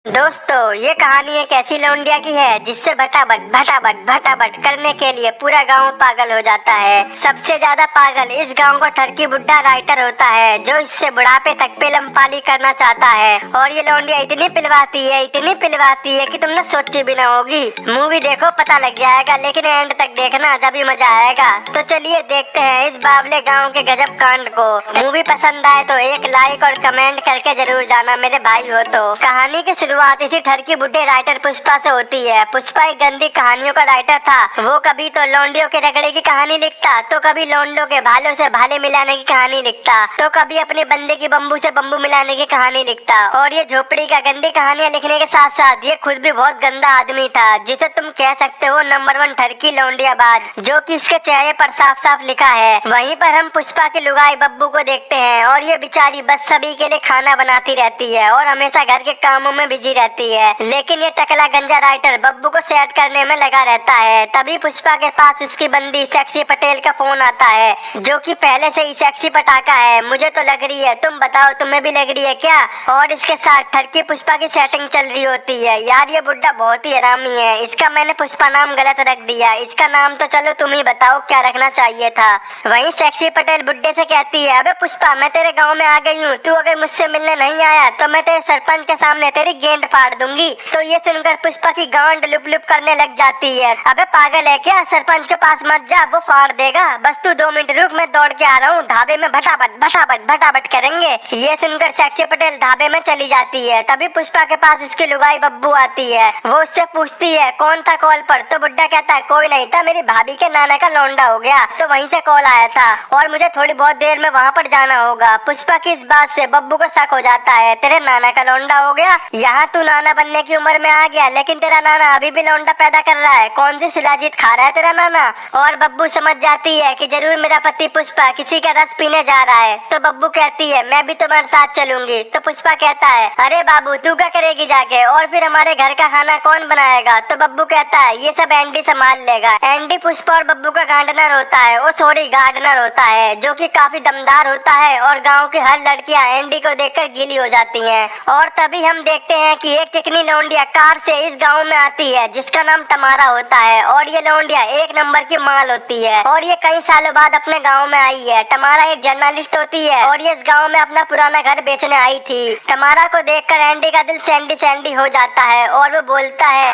दोस्तों, ये कहानी एक ऐसी लौंडिया की है जिससे भटाभट भटाभट भटाभट करने के लिए पूरा गांव पागल हो जाता है। सबसे ज्यादा पागल इस गांव का ठरकी बुड्ढा राइटर होता है जो इससे बुढ़ापे तक पेलम पाली करना चाहता है। और ये लौंडिया इतनी पिलवाती है कि तुमने सोची भी ना होगी। मूवी देखो पता लग जाएगा, लेकिन एंड तक देखना तभी मजा आएगा। तो चलिए देखते हैं इस बावले गाँव के गजब कांड को। मूवी पसंद आए तो एक लाइक और कमेंट करके जरूर जाना मेरे भाई हो तो। कहानी की शुरुआत इसी ठरकी बुड्ढे राइटर पुष्पा से होती है। पुष्पा एक गंदी कहानियों का राइटर था। वो कभी तो लौंडियों के रगड़े की कहानी लिखता, तो कभी लौंडों के भालों से भाले मिलाने की कहानी लिखता, तो कभी अपने बंदे की बम्बू से बम्बू मिलाने की कहानी लिखता। और ये झोपड़ी का गंदी कहानियां लिखने के साथ साथ ये खुद भी बहुत गंदा आदमी था, जिसे तुम कह सकते हो नंबर 1 ठरकी लौंडियाबाज, जो कि इसके चेहरे पर साफ साफ लिखा है। वहीं पर हम पुष्पा की लुगाई बब्बू को देखते हैं, और ये बेचारी बस सभी के लिए खाना बनाती रहती है और हमेशा घर के कामों में बिजी रहती है। लेकिन ये टकला गंजा राइटर बब्बू को सेट करने में लगा रहता है। तभी पुष्पा के पास उसकी बंदी सेक्सी पटेल का फोन आता है, जो कि पहले से ही सेक्सी पटाखा है। मुझे तो लग रही है, तुम बताओ तुम्हें भी लग रही है क्या? और इसके साथ ठरकी पुष्पा की सेटिंग चल रही होती है। यार ये बुड्ढा बहुत ही हरामी है, इसका मैंने पुष्पा नाम गलत रख दिया। इसका नाम तो चलो तुम ही बताओ क्या रखना चाहिए था। वहीं सेक्सी पटेल बुड्ढे से कहती है, अबे पुष्पा मैं तेरे गाँव में आ गई हूँ, तू अगर मुझसे मिलने नहीं आया तो मैं तेरे सरपंच के सामने तेरी गेंद फाड़ दूंगी। तो ये सुनकर पुष्पा की गांड लुप लुप करने लग जाती है। अबे पागल है क्या? सरपंच के पास मत जा, वो फाड़ देगा। बस तू 2 मिनट रुक, मैं दौड़ के आ रहा हूँ, ढाबे में भटाभट भटाभट भटाभट करेंगे। ये सुनकर सेक्सी पटेल ढाबे में चली जाती है। तभी पुष्पा के पास इसकी लुगाई बब्बू आती है। वो उससे पूछती है कौन था कॉल पर? तो बुड्ढा कहता है कोई नहीं था, मेरी भाभी के नाना का लौंडा हो गया, तो वहीं से कॉल आया था और मुझे थोड़ी बहुत देर में वहाँ पर जाना होगा। पुष्पा की इस बात से बब्बू को शक हो जाता है, तेरे नाना का लौंडा हो गया? यहाँ तू नाना बनने की उम्र में आ गया, लेकिन तेरा नाना अभी भी लौंडा पैदा कर रहा है। कौन सी शिलाजीत खा रहा है तेरा नाना? और बब्बू समझ जाती है कि जरूर मेरा पति पुष्पा किसी का रस पीने जा रहा है। तो बब्बू कहती है मैं भी तुम्हारे साथ चलूंगी। तो पुष्पा कहता है अरे बाबू तू क्या करेगी जाके, और फिर हमारे घर का खाना कौन बनाएगा? तो बब्बू कहता है ये सब एंडी संभाल लेगा। एंडी पुष्पा और बब्बू का गार्डनर होता है, वो सॉरी गार्डनर होता है, जो कि काफी दमदार होता है। और गाँव की हर लड़कियां एंडी को देखकर गीली हो जाती है। और तभी हम देखते हैं कि एक चिकनी लौंडिया कार से इस गांव में आती है, जिसका नाम तमारा होता है। और ये लौंडिया एक नंबर की माल होती है, और ये कई सालों बाद अपने गांव में आई है। तमारा एक जर्नलिस्ट होती है, और ये इस गांव में अपना पुराना घर बेचने आई थी। तमारा को देखकर एंडी का दिल सैंडी सैंडी हो जाता है, और वो बोलता है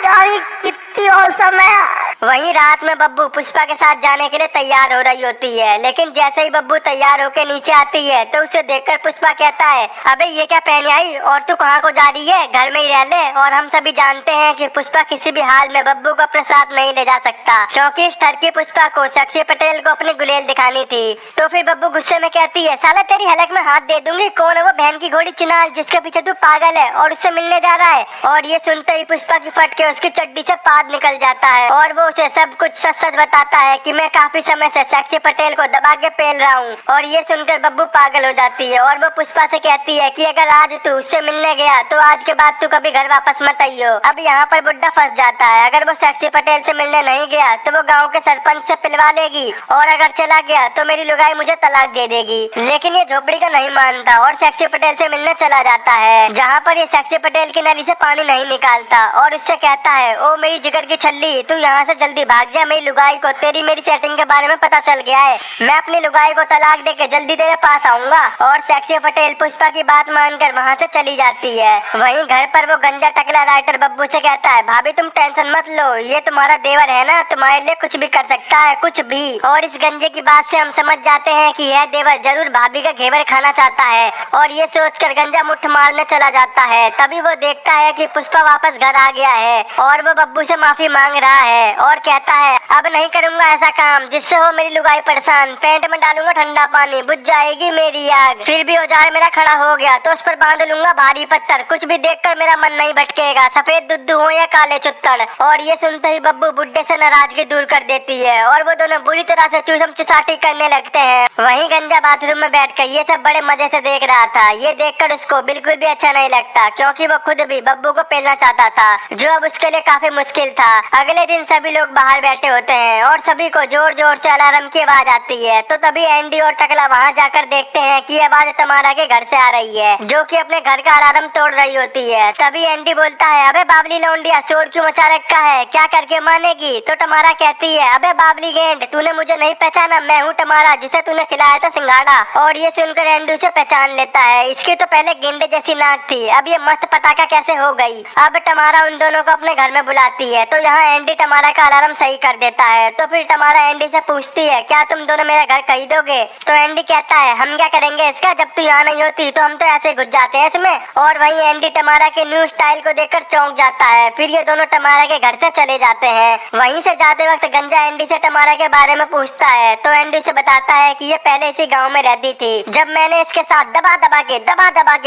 कितनी औसम है। वहीं रात में बब्बू पुष्पा के साथ जाने के लिए तैयार हो रही होती है, लेकिन जैसे ही बब्बू तैयार होकर नीचे आती है तो उसे देखकर पुष्पा कहता है अबे ये क्या पहन आई, और तू कहाँ को जा रही है? घर में ही रह ले। और हम सभी जानते हैं कि पुष्पा किसी भी हाल में बब्बू को अपने साथ नहीं ले जा सकता, क्योंकि इस ठरकी पुष्पा को सेक्सी पटेल को अपनी गुलेल दिखानी थी। तो फिर बब्बू गुस्से में कहती है साला तेरी हलक में हाथ दे दूंगी, कौन है वो बहन की घोड़ी चिनार जिसके पीछे तू पागल है और उससे मिलने जा रहा है? और ये सुनते ही पुष्पा की फट के उसकी चड्डी से पाद निकल जाता है, और वो उसे सब कुछ सच सच बताता है कि मैं काफी समय से सेक्सी पटेल को दबा के पेल रहा हूँ। और ये सुनकर बब्बू पागल हो जाती है, और वो पुष्पा से कहती है कि अगर आज तू उससे मिलने गया तो आज के बाद तू कभी घर वापस मत आइयो। अब यहाँ पर बुड्ढा फंस जाता है, अगर वो सेक्सी पटेल से मिलने नहीं गया तो वो गाँव के सरपंच से पिलवा लेगी, और अगर चला गया तो मेरी लुगाई मुझे तलाक दे देगी। लेकिन ये झोपड़ी का नहीं मानता और सेक्सी पटेल से मिलने चला जाता है, जहाँ पर ये सेक्सी पटेल की नली से पानी नहीं निकालता, और इससे कहता है ओ मेरी जिगर की छल्ली, तू यहाँ से जल्दी भाग जा, मेरी लुगाई को तेरी मेरी सेटिंग के बारे में पता चल गया है, मैं अपनी लुगाई को तलाक दे के जल्दी तेरे पास आऊंगा। और सेक्सी पटेल पुष्पा की बात मानकर वहाँ से चली जाती है। वहीं घर पर वो गंजा टकला राइटर बब्बू से कहता है भाभी तुम टेंशन मत लो, ये तुम्हारा देवर है ना, तुम्हारे लिए कुछ भी कर सकता है, कुछ भी। और इस गंजे की बात से हम समझ जाते हैं कि यह देवर जरूर भाभी का घेवर खाना चाहता है, और ये सोचकर गंजा मुट्ठ मारने चला जाता है। तभी वो देखता है कि पुष्पा वापस घर आ गया है, और वो बब्बू से माफी मांग रहा है और कहता है अब नहीं करूंगा ऐसा काम जिससे हो मेरी लुगाई परेशान, पेंट में डालूंगा ठंडा पानी, बुझ जाएगी मेरी आग, फिर भी औजार मेरा खड़ा हो गया तो उस पर बांध लूंगा भारी पत्थर, कुछ भी देखकर मेरा मन नहीं भटकेगा, सफेद दुद्धू हो या काले चुत्तड़। और ये सुनते ही बब्बू बुड्ढे से नाराजगी दूर कर देती है, और वो दोनों बुरी तरह से चूसम चुसाटी करने लगते हैं। वहीं गंजा बाथरूम में बैठकर ये सब बड़े मजे से देख रहा था। ये देखकर उसको बिल्कुल भी अच्छा नहीं लगता, क्योंकि वो खुद भी बब्बू को पेलना चाहता था, जो अब उसके लिए काफी मुश्किल था। अगले दिन सभी लोग बाहर बैठे होते हैं, और सभी को जोर जोर से अलार्म की आवाज आती है। तो तभी एंडी और टकला वहाँ जाकर देखते हैं कि आवाज तमारा के घर से आ रही है, जो कि अपने घर का अलार्म तोड़ रही होती है। है। तभी एंडी बोलता है, अबे बाबली लौंडिया शोर क्यों मचा रखा है, क्या करके मानेगी? तो टमारा कहती है, अबे बाबली गेंड, तूने मुझे नहीं पहचाना, मैं हूँ टमारा जिसे तूने खिलाया था सिंघाड़ा। और ये सुनकर एंडी उसे पहचान लेता है। इसकी तो पहले गेंडे जैसी नाक थी, अब ये मस्त पटाखा कैसे हो गई। अब टमारा उन दोनों को अपने घर में बुलाती है। तो यहाँ एंडी टमारा का अलार्म सही कर देता है। तो फिर टमारा एंडी से पूछती है, क्या तुम दोनों मेरा घर खरीदोगे? तो एंडी कहता है, हम क्या करेंगे इसका, जब तू यहाँ नहीं होती तो हम तो ऐसे घुस जाते हैं इसमें। और वहीं एंडी टमारा के न्यू स्टाइल को देखकर चौंक जाता है। फिर ये दोनों टमारा के घर से चले जाते हैं। वहीं से जाते वक्त गंजा एंडी से टमारा के बारे में पूछता है। तो एंडी से बताता है कि ये पहले इसी गाँव में रहती थी, जब मैंने इसके साथ दबा दबा के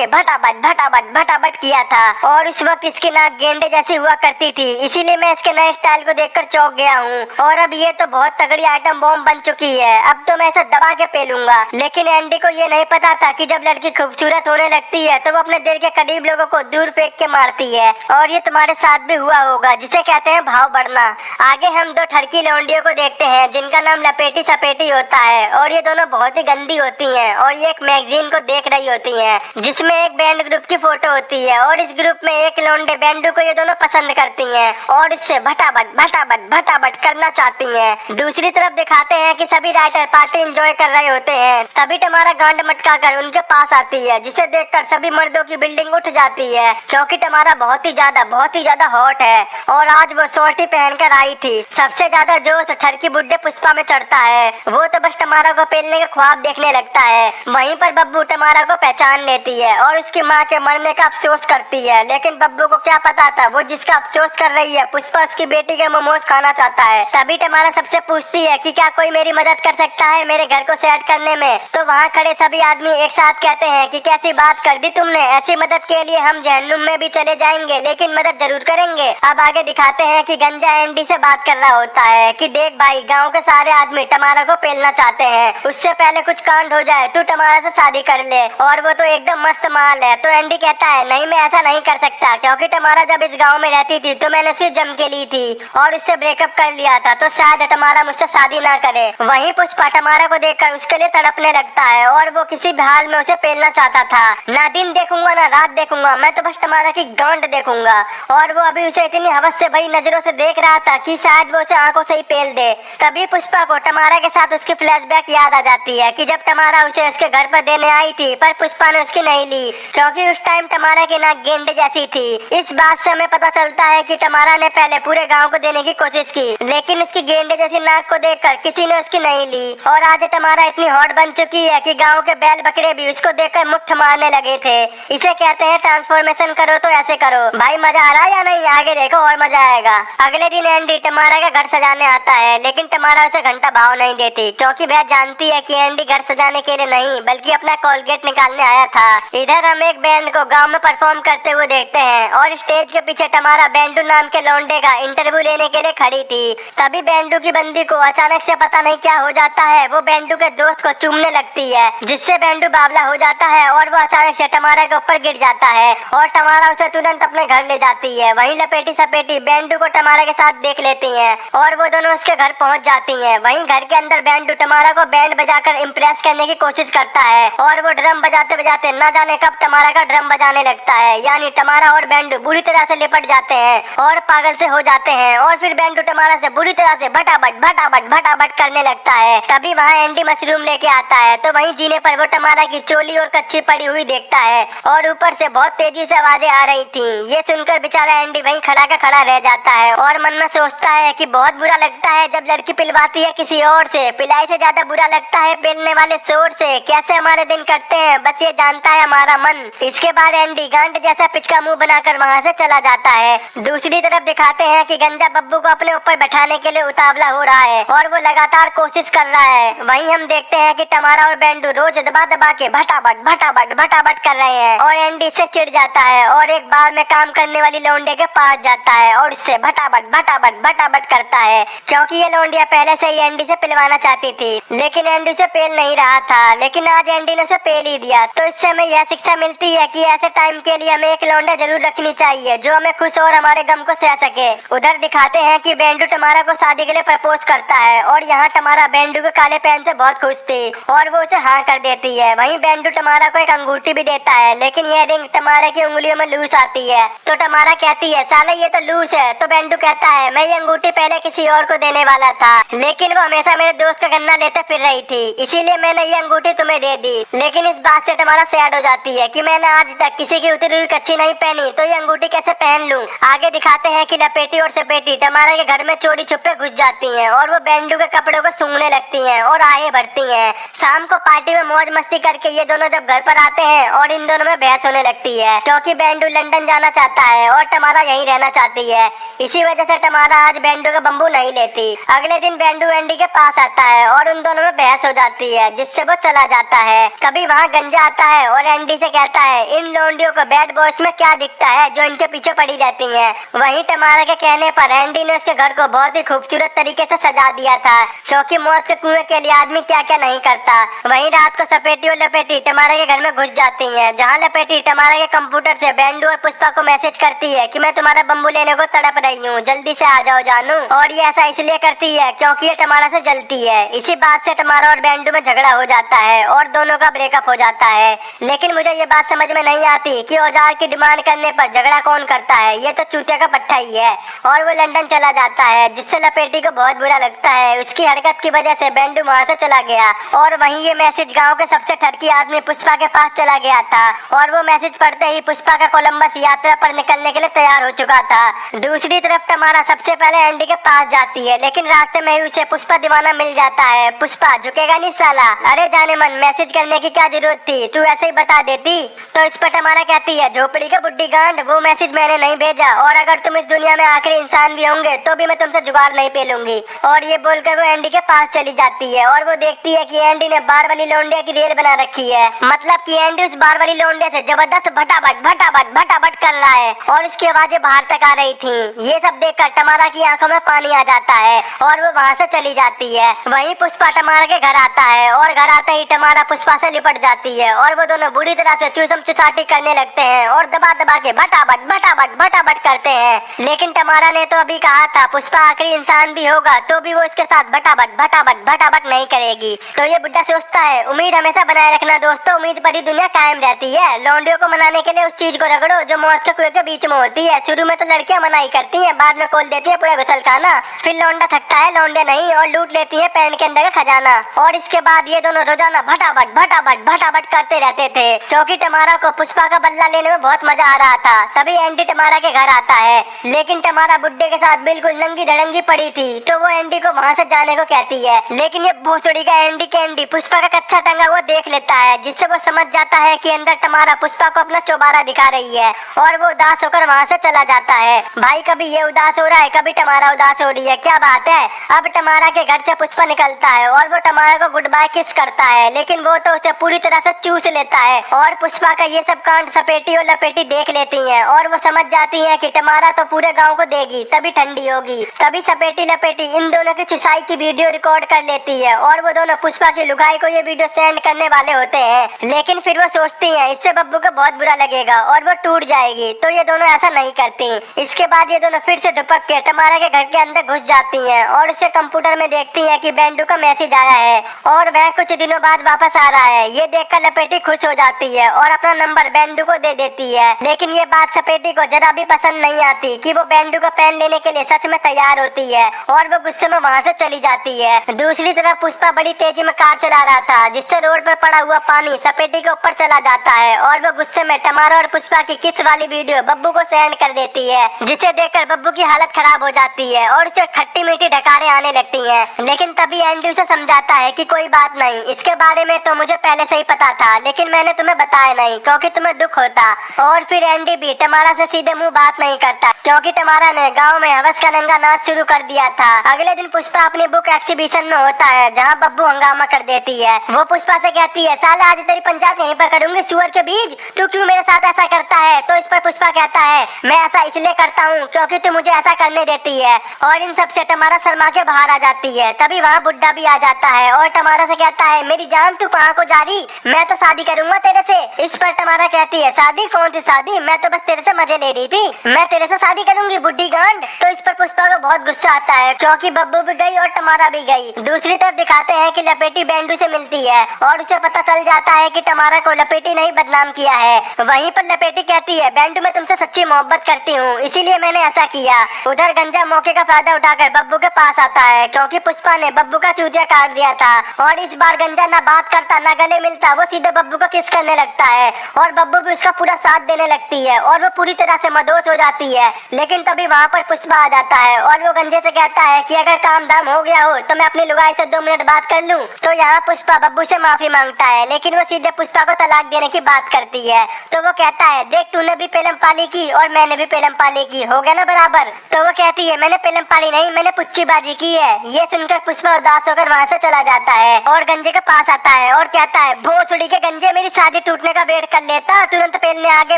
भटाभट किया था। और इस वक्त इसकी नाक गेंडे जैसी हुआ करती थी, इसीलिए मैं इसके नए स्टाइल को देखकर चौंक गया हूँ। और अब ये तो बहुत तगड़ी आइटम बॉम्ब बन चुकी है, अब तो मैं इसे दबा के पेलूंगा। लेकिन एंडी को ये नहीं पता था कि जब लड़की खूबसूरत होने लगती है तो वो अपने दिल के करीब लोगों को दूर फेंक के मारती है। और ये तुम्हारे साथ भी हुआ होगा, जिसे कहते हैं भाव बढ़ना। आगे हम दो ठरकी लौंडियों को देखते हैं जिनका नाम लपेटी सपेटी होता है। और ये दोनों बहुत ही गंदी होती हैं और ये एक मैगजीन को देख रही होती हैं जिसमें एक बैंड ग्रुप की फोटो होती है। और इस ग्रुप में एक लौंडे बैंडू को ये दोनों पसंद करती हैं और इससे भटाभट करना चाहती हैं। दूसरी तरफ दिखाते हैं कि सभी राइटर पार्टी एंजॉय कर रहे होते हैं। तभी टमारा गांड मटका कर उनके पास आती है, जिसे देखकर सभी मर्दों की बिल्डिंग उठ जाती है, क्योंकि टमारा बहुत ही ज्यादा हॉट है। और आज वो शॉर्टी पहनकर आई थी। सबसे ज्यादा जोश ठरकी बुड्ढे पुष्पा में चढ़ता है। वो तो बस टमारा को पेलने के ख्वाब देखने लगता है। वहीं पर बब्बू टमारा को पहचान लेती है और उसकी माँ के मरने का अफसोस करती है। लेकिन बब्बू को क्या पता था, वो जिसका अफसोस कर रही है पुष्पा उसकी बेटी के मोमोज खाना चाहता है। तभी टमारा सबसे पूछती है कि क्या कोई मेरी मदद कर सकता है मेरे घर को सेट करने में। तो वहाँ खड़े सभी आदमी एक साथ कहते हैं कि कैसी बात कर दी तुमने, ऐसी मदद के लिए हम जहन्नुम में भी चले जाएंगे, लेकिन मदद जरूर करेंगे। अब आगे दिखाते हैं कि गंजा एंडी से बात कर रहा होता है कि देख भाई, गाँव के सारे आदमी टमारा को पेलना चाहते हैं, उससे पहले कुछ कांड हो जाए, तू टमारा से शादी कर ले और वो तो एकदम मस्त माल है। तो एंडी कहता है, नहीं मैं ऐसा नहीं कर सकता, क्योंकि टमारा जब इस गांव में रहती थी तो मैंने सिर्फ जम के ली थी और उससे ब्रेकअप कर लिया था, तो शायद टमारा मुझसे शादी ना करे। वहीं पुष्पा टमारा को देखकर उसके लिए तड़पने लगता है और वो किसी भी हाल में उसे पेलना चाहता था। ना दिन देखूंगा ना रात देखूंगा, मैं तो बस टमारा की गांड देखूंगा। और वो अभी उसे इतनी हवस से भरी नजरों से देख रहा था कि शायद वो उसे आंखों से ही पेल दे। तभी पुष्पा को टमारा के साथ उसकी फ्लैशबैक याद आ जाती है कि जब टमारा उसे उसके घर पर देने आई थी, पर पुष्पा ने उसकी नहीं ली, क्योंकि उस टाइम टमारा की नाक गेंडे जैसी थी। इस बात से हमें पता चलता है कि टमारा ने पहले पूरे गांव को देने की कोशिश की, लेकिन उसकी गेंडे जैसी नाक को देखकर किसी ने उसकी नहीं ली। और आज टमारा इतनी हॉट बन चुकी है कि गांव के बैल बकरे भी उसको देखकर मुट्ठ मारने लगे थे। इसे कहते हैं ट्रांसफॉर्मेशन करो तो ऐसे करो। भाई मजा आ रहा है या नहीं? आगे देखो और मजा आएगा। अगले दिन एंडी टमारा का घर सजाने आता है, लेकिन टमारा उसे घंटा भाव नहीं देती, क्योंकि वह जानती है कि एंडी घर सजाने के लिए नहीं बल्कि अपना कोलगेट निकालने आया था। इधर हम एक बैंड को गांव में परफॉर्म करते हुए देखते हैं और स्टेज के पीछे टमारा बैंडू नाम के लौंडे का इंटरव्यू लेने के लिए खड़ी थी। तभी बैंडू की बंदी को अचानक से पता नहीं क्या हो जाता है, वो बैंडू के दोस्त को चूमने लगती है, जिससे बैंडू बावला हो जाता है और वो अचानक से टमारा के ऊपर गिर जाता है और टमारा उसे तुरंत अपने घर ले जाती है। वहीं लपेटी सपेटी बैंडू को टमारा के साथ देख लेती है और वो दोनों उसके घर पहुंच जाती हैं। वहीं घर के अंदर बैंडू टमारा को बैंड बजाकर इम्प्रेस करने की कोशिश करता है और वो ड्रम बजाते बजाते न जाने कब टमारा का ड्रम बजाने लगता है। यानी टमारा और बैंडू बुरी तरह से लिपट जाते हैं और पागल से हो जाते हैं और फिर बैंडू टमारा से बुरी तरह से भटाभट करने लगता है। तभी वहाँ एंडी मशरूम लेके आता है, तो वहीं जीने पर वो टमारा की चोली और कच्ची पड़ी हुई देखता है और ऊपर से बहुत तेजी से आवाजें आ रही थी। ये सुनकर बेचारा एंडी वहीं खड़ा का खड़ा रह जाता है और मन में सोचता है कि बहुत बुरा लगता है जब लड़की पिलवाती है किसी और से, पिलाई से ज्यादा बुरा लगता है पेलने वाले शोर से। कैसे हमारे दिन कटते हैं बस ये जानता है हमारा मन। इसके बाद एंडी गांड जैसा पिचका मुंह बनाकर वहाँ से चला जाता है। दूसरी तरफ दिखाते हैं कि गंजा बब्बू को अपने ऊपर बैठाने के लिए उतावला हो रहा है और वो लगातार कोशिश कर रहा है। वहीं हम देखते हैं कि टमारा और बैंडू रोज दबा दबा के भटाभट कर रहे हैं और एंडी से चिढ़ जाता है और एक बार में काम करने वाली लौंडे के पास जाता है और इससे भटाभट करता है, क्योंकि ये लौंडिया पहले से ही एंडी से पिलवाना चाहती थी, लेकिन एंडी से पेल नहीं रहा था। लेकिन आज एंडी ने उसे पेल ही दिया। तो इससे हमें यह शिक्षा मिलती है कि ऐसे टाइम के लिए हमें एक लौंडा जरूर रखनी चाहिए जो हमें खुश और हमारे गम को सह सके। उधर दिखाते हैं कि बैंडू टमारा को शादी के लिए प्रपोज करता है और यहाँ टमारा बैंडू के काले पेन से बहुत खुश थी और वो उसे हाँ कर देती है। वहीं बैंडू टमारा को एक अंगूठी भी देता है, लेकिन यह रिंग टमारा की उंगलियों में लूस आती है। तो टमारा कहती है साले ये तो लूस है। तो बेंडू कहता है मैं ये अंगूठी पहले किसी और को देने वाला था, लेकिन वो हमेशा मेरे दोस्त का गन्ना लेते फिर रही थी, इसीलिए मैंने ये अंगूठी तुम्हें दे दी। लेकिन इस बात से टमारा सैड हो जाती है कि मैंने आज तक किसी की उतरी हुई कच्ची नहीं पहनी, तो ये अंगूठी कैसे पहन लूं। आगे दिखाते हैं कि लपेटी और सपेटी टमारा के घर में चोरी छुपे घुस जाती हैं और वो बेंडू के कपड़ों को सूंघने लगती हैं और आए भरती हैं। शाम को पार्टी में मौज मस्ती करके ये दोनों जब घर पर आते हैं और इन दोनों में बहस होने लगती है, क्योंकि बेंडू लंदन जाना चाहता है और टमारा यहीं रहना चाहती है। इसी वजह से टमारा आज बेंडू का बम्बू नहीं लेती। अगले दिन बेंडू एंडी के पास आता है और उन दोनों में बहस हो जाती है, जिससे वो चला जाता है। तभी वहाँ गंजा आता है और एंडी से कहता है इन लोंडियों को बैड बॉयज में क्या दिखता है जो इनके पीछे पड़ी रहती हैं। वहीं टमारा के कहने पर एंडी ने उसके घर को बहुत ही खूबसूरत तरीके से सजा दिया था, क्योंकि मौत के कुएं के लिए आदमी क्या क्या नहीं करता। वहीं रात को सपेटी और लपेटी टमारा के घर में घुस जाती हैं, जहाँ लपेटी टमारा के कंप्यूटर से बेंडू और पुष्पा को मैसेज करती है कि मैं तुम्हारा बम्बू लेने को तड़प रही हूँ, जल्दी से आ जाओ जानू। और ये ऐसा इसलिए करती है क्योंकि ये टमारा से जलती है। इसी बात से टमारा और बेंडू में झगड़ा हो जाता है और दोनों का ब्रेकअप हो जाता है। लेकिन मुझे ये बात समझ में नहीं आती कि औजार की डिमांड करने पर झगड़ा कौन करता है, ये तो चूतिया का पट्टा ही है। और वो लंदन चला जाता है, जिससे लपेटी को बहुत बुरा लगता है। उसकी हरकत की वजह से बेंडू वहाँ से चला गया और वहीं ये मैसेज गाँव के सबसे ठरकी आदमी पुष्पा के पास चला गया था और वो मैसेज पढ़ते ही पुष्पा का कोलंबस यात्रा पर निकलने के लिए तैयार हो चुका था। दूसरी तरफ टमारा सबसे पहले एंडी के पास जाती है, लेकिन रास्ते में ही उसे पुष्पा दीवाना मिल जाता है। पुष्पा झुकेगा नहीं साला, अरे जाने मन मैसेज करने की क्या जरूरत थी, तू ऐसे ही बता देती। तो इस पर टमारा कहती है झोपड़ी का बुड्ढी गांड, वो मैसेज मैंने नहीं भेजा और अगर तुम इस दुनिया में आखिरी इंसान भी होंगे तो भी मैं तुमसे जुगाड़ नहीं पेलूंगी। और ये बोलकर वो एंडी के पास चली जाती है और वो देखती है कि एंडी ने बार वाली लोंडिया की रेल बना रखी है, मतलब कि एंडी उस बार वाली लोंडिया से जबरदस्त भटाभट भटाभट भटाभट कर रहा है और इसकी आवाजें बाहर तक आ रही थी। ये सब देखकर टमारा की आंखों में पानी आ जाता है और वो वहाँ से चली जाती है। वहीं पुष्पा टमारा के घर आता है और घर आते ही टमारा पुष्पा से लिपट जाती है और वो दोनों बुरी तरह से चूसम चुसाटी करने लगते हैं और दबा दबा के भटाभट भटाभट भटाभट करते हैं। लेकिन टमारा ने तो अभी कहा था पुष्पा आखिरी इंसान भी होगा तो भी वो इसके साथ भटाभट भटाभट भटाभट नहीं करेगी। तो ये बुड्ढा सोचता है उम्मीद हमेशा बनाए रखना दोस्तों, उम्मीद पर ही दुनिया कायम रहती है। लौंडियों को मनाने के लिए उस चीज को रगड़ो जो मौत के कुएं के बीच में होती है। शुरू में तो लड़कियां मनाई करती हैं, बाद में खोल देती है पूरा गुसल खाना, फिर लौंडा थकता है लौंडे नहीं और लूट लेती है पैंट के अंदर का खजाना। और इसके बाद ये दोनों रोजाना भटाभट भटाभट भटाभट करते रहते थे, क्योंकि टमारा को पुष्पा का बदला लेने में बहुत मजा आ रहा था। तभी एंडी टमारा के घर आता है, लेकिन टमारा बुड्ढे के साथ बिल्कुल नंगी धड़ंगी पड़ी थी, तो वो एंडी को वहाँ से जाने को कहती है। लेकिन ये भोसड़ी का एंडी कैंडी पुष्पा का कच्चा टंगा वो देख लेता है, जिससे वो समझ जाता है कि अंदर टमारा पुष्पा को अपना चौबारा दिखा रही है और वो उदास होकर वहाँ से चला जाता है। भाई कभी ये उदास हो रहा है, कभी टमारा उदास हो रही है, क्या बात है। अब टमारा के घर से पुष्पा निकलता है और वो टमारा को गुड बाय किस करता है, लेकिन वो तो उसे पूरी तरह से चूस लेता है और पुष्पा का ये सब कांड सपेटी और लपेटी देख लेती हैं और वो समझ जाती है कि टमारा तो पूरे गांव को देगी तभी ठंडी होगी। तभी सपेटी लपेटी इन दोनों की चुसाई की वीडियो रिकॉर्ड कर लेती है और वो दोनों पुष्पा की लुगाई को ये वीडियो सेंड करने वाले होते हैं, लेकिन फिर वो सोचती है इससे बब्बू को बहुत बुरा लगेगा और वो टूट जाएगी, तो ये दोनों ऐसा नहीं करती। इसके बाद ये दोनों फिर से दुपक के टमारा के घर के अंदर घुस जाती हैं और उसके कंप्यूटर में देखती हैं कि बेंडू का मैसेज आया है और वह कुछ दिनों बाद वापस आ रहा है। ये देखकर लपेटी खुश हो जाती है और अपना नंबर बेंडू को दे देती है, लेकिन ये बात सपेटी को जरा भी पसंद नहीं आती कि वो बेंडू का पेन लेने के लिए सच में तैयार होती है और वो गुस्से में वहाँ से चली जाती है। दूसरी तरफ पुष्पा बड़ी तेजी में कार चला रहा था, जिससे रोड पर पड़ा हुआ पानी सपेटी के ऊपर चला जाता है और वो गुस्से में टमारा और पुष्पा की किस वाली वीडियो बब्बू को सेंड कर देती है, जिसे देखकर बब्बू की हालत खराब हो जाती है और उसे खट्टी मीठी ढकारें आने लगती हैं। लेकिन तभी एंडी उसे समझाता है कि कोई बात नहीं, इसके बारे में तो मुझे पहले से ही पता था, लेकिन मैंने तुम्हें बताया नहीं क्योंकि तुम्हें दुख होता। और फिर एंडी भी टमारा से सीधे मुंह बात नहीं करता, क्योंकि टमारा ने गांव में हवस का नंगा नाच शुरू कर दिया था। अगले दिन पुष्पा अपनी बुक एग्जीबिशन में होता है, जहाँ बब्बू हंगामा कर देती है। वो पुष्पा से कहती है साले आज तेरी पंचायत यहीं पर करूंगी सुअर के बीज, तू क्यों मेरे साथ ऐसा करता है। तो इस पर पुष्पा कहता है मैं ऐसा इसलिए करता हूँ क्योंकि तू मुझे ऐसा करने देती है। और इन सब से टमारा शर्मा के बाहर आ जाती है। तभी वहाँ बुड्ढा भी आ जाता है और टमारा से कहता है मेरी जान तू कहाँ को जा रही, मैं तो शादी करूंगा तेरे से। इस पर टमारा कहती है शादी कौन सी शादी, मैं तो बस तेरे से मजे ले रही थी, मैं तेरे से शादी करूंगी बुड्ढी गांड। तो इस पर पुष्पा को बहुत गुस्सा आता है क्योंकि बब्बू भी गई और टमारा भी गई। दूसरी तरफ दिखाते हैं कि लपेटी बेंडू से मिलती है और उसे पता चल जाता है कि टमारा को लपेटी नहीं बदनाम किया है। वहीं पर लपेटी कहती है, बेंटू मैं तुमसे सच्ची मोहब्बत करती हूँ, इसीलिए मैंने ऐसा किया। उधर गंजा मौके का फायदा उठाकर बब्बू के पास आता है, क्योंकि पुष्पा ने बब्बू का चूतिया काट दिया था। और इस बार गंजा ना बात करता ना गले मिलता, वो सीधे बब्बू को किस करने लगता है और बब्बू भी उसका पूरा साथ देने लगती है और वो पूरी तरह से मदोश हो जाती है। लेकिन तभी वहाँ पर पुष्पा आ जाता है और वो गंजे से कहता है कि अगर काम दाम हो गया हो तो मैं अपनी लुगाई से 2 मिनट बात कर लूं। तो यहाँ पुष्पा बब्बू से माफी मांगता है, लेकिन वो सीधे पुष्पा को तलाक देने की बात करती है। तो वो कहता है, देख तूने भी पेलम पाली की और मैंने भी पेलम पाली की, हो गया ना बराबर। तो वो कहती है, मैंने पेलम पाली नहीं, मैंने पुच्चीबाजी की है। ये सुनकर पुष्पा उदास होकर वहाँ से चला जाता है और गंजे के पास आता है और कहता है, भोसड़ी के गंजे मेरी शादी टूटने का वेट कर लेता, तुरंत पेलने आ गए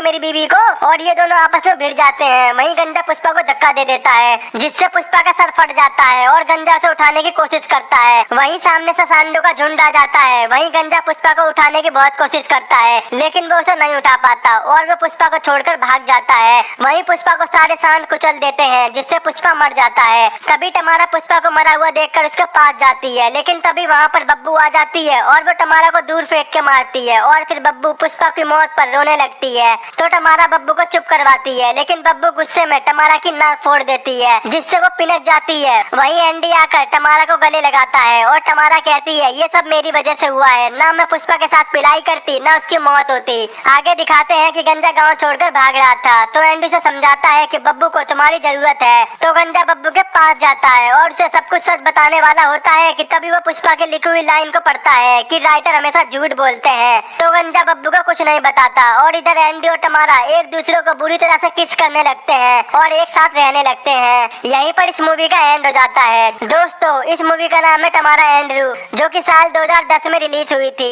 मेरी बीवी को। और ये दोनों आपस में भिड़ जाते हैं। वहीं गंजा पुष्पा को धक्का दे देता है, जिससे पुष्पा का सर फट जाता है और गंजा उसे उठाने की कोशिश करता है। वहीं सामने से सांडों का झुंड आ जाता है। वहीं गंजा पुष्पा को उठाने की बहुत कोशिश करता है, लेकिन वो उसे नहीं उठा पाता और वो पुष्पा को छोड़कर भाग जाता है। वहीं पुष्पा को सारे सांड कुचल देते हैं, जिससे पुष्पा मर जाता है। तभी टमारा पुष्पा को मरा हुआ देखकर उसके पास जाती है, लेकिन तभी वहाँ पर बब्बू आ जाती है और वो टमारा को दूर फेंक के मारती है और फिर बब्बू पुष्पा की मौत पर रोने लगती है। तो टमारा बब्बू को चुप करवाती है, लेकिन बब्बू गुस्से में टमारा की नाक फोड़ देती है, जिससे वो पिनक जाती है। वहीं एंडी आकर टमारा को गले लगाता है और टमारा कहती है, ये सब मेरी वजह से हुआ है, ना मैं पुष्पा के साथ पिलाई करती ना उसकी मौत होती। आगे दिखाते हैं कि गंजा गाँव छोड़कर भाग रहा था, तो एंडी से समझाता है कि बब्बू को तुम्हारी जरूरत है। तो गंजा बब्बू के पास जाता है और उसे सब कुछ सच बताने वाला होता है कि तभी वो पुष्पा की लिखी हुई लाइन को पढ़ता है कि राइटर हमेशा झूठ बोलते हैं। तो गंजा बब्बू को कुछ नहीं बताता और इधर एंडी और टमारा एक दूसरे को बुरी तरह से किस करने लगते हैं और एक साथ रहने लगते हैं। यहीं पर इस मूवी का एंड हो जाता है। दोस्तों, इस मूवी का नाम है टमारा एंड रू, जो कि साल 2010 में रिलीज हुई थी।